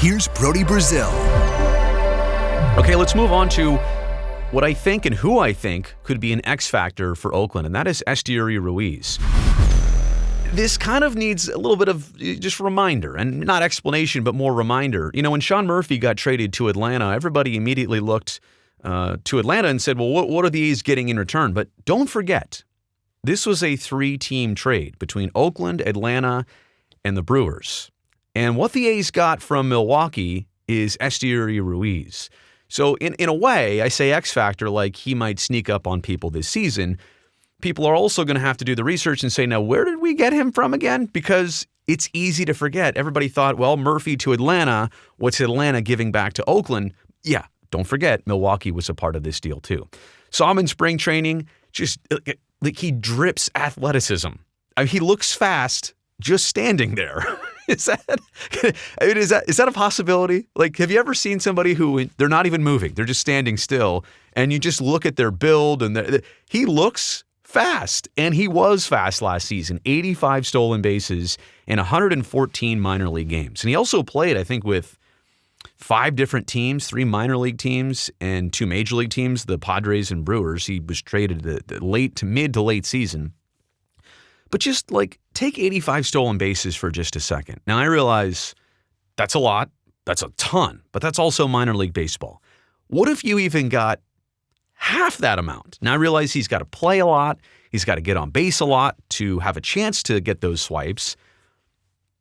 Here's Brody Brazil. Okay, let's move on to what I think and who I think could be an X factor for Oakland, and that is Esteury Ruiz. This kind of needs a little bit of just reminder, and not explanation, but more reminder. You know, when Sean Murphy got traded to Atlanta, everybody immediately looked to Atlanta and said, well, what are the A's getting in return? But don't forget, this was a 3-team trade between Oakland, Atlanta, and the Brewers. And what the A's got from Milwaukee is Esteury Ruiz. So in a way, I say X factor like he might sneak up on people this season. People are also going to have to do the research and say, now, where did we get him from again? Because it's easy to forget. Everybody thought, well, Murphy to Atlanta, what's Atlanta giving back to Oakland? Yeah, don't forget, Milwaukee was a part of this deal too. Saw him in spring training, just like he drips athleticism. I mean, he looks fast just standing there. Is that a possibility? Like, have you ever seen somebody who they're not even moving, they're just standing still, and you just look at their build and he looks fast, and he was fast last season. 85 stolen bases in 114 minor league games, and he also played, I think, with 5 different teams, 3 minor league teams and 2 major league teams, the Padres and Brewers. He was traded the mid to late season. But just like take 85 stolen bases for just a second. Now, I realize that's a lot. That's a ton. But that's also minor league baseball. What if you even got half that amount? Now, I realize he's got to play a lot. He's got to get on base a lot to have a chance to get those swipes.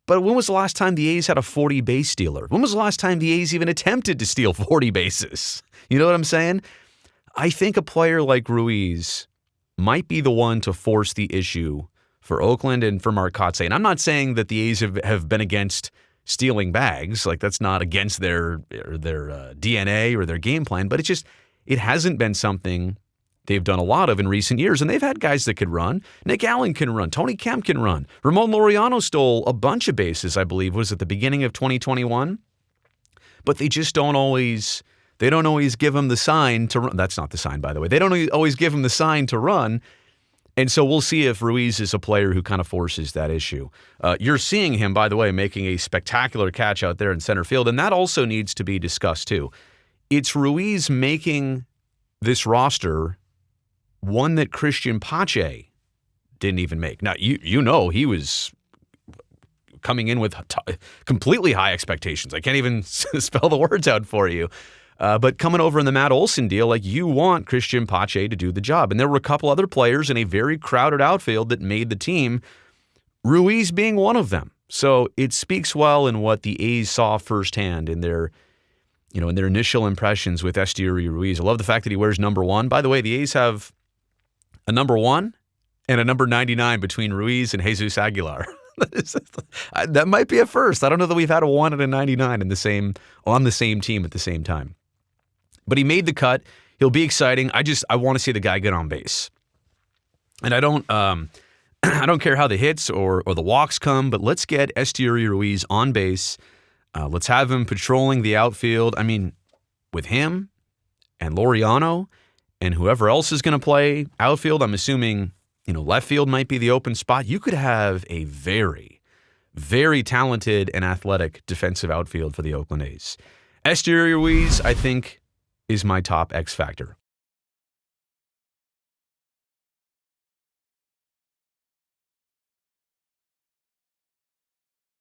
But when was the last time the A's had a 40 base stealer? When was the last time the A's even attempted to steal 40 bases? You know what I'm saying? I think a player like Ruiz might be the one to force the issue for Oakland and for Mark Kotsay. And I'm not saying that the A's have been against stealing bags. Like, that's not against their DNA or their game plan. But it hasn't been something they've done a lot of in recent years. And they've had guys that could run. Nick Allen can run. Tony Kemp can run. Ramon Laureano stole a bunch of bases, I believe, was at the beginning of 2021. But they just don't always give him the sign to run. That's not the sign, by the way. They don't always give him the sign to run. And so we'll see if Ruiz is a player who kind of forces that issue. You're seeing him, by the way, making a spectacular catch out there in center field, and that also needs to be discussed too. It's Ruiz making this roster one that Christian Pache didn't even make. Now, you know he was coming in with completely high expectations. I can't even spell the words out for you. But coming over in the Matt Olson deal, like, you want Christian Pache to do the job. And there were a couple other players in a very crowded outfield that made the team, Ruiz being one of them. So it speaks well in what the A's saw firsthand in their initial impressions with Esteury Ruiz. I love the fact that he wears number 1. By the way, the A's have a number 1 and a number 99 between Ruiz and Jesus Aguilar. That might be a first. I don't know that we've had a 1 and a 99 on the same team at the same time. But he made the cut. He'll be exciting. I want to see the guy get on base. And I don't care how the hits or the walks come, but let's get Esteury Ruiz on base. Let's have him patrolling the outfield. I mean, with him and Laureano and whoever else is going to play outfield, I'm assuming, left field might be the open spot. You could have a very, very talented and athletic defensive outfield for the Oakland A's. Esteury Ruiz, I think, is my top X factor.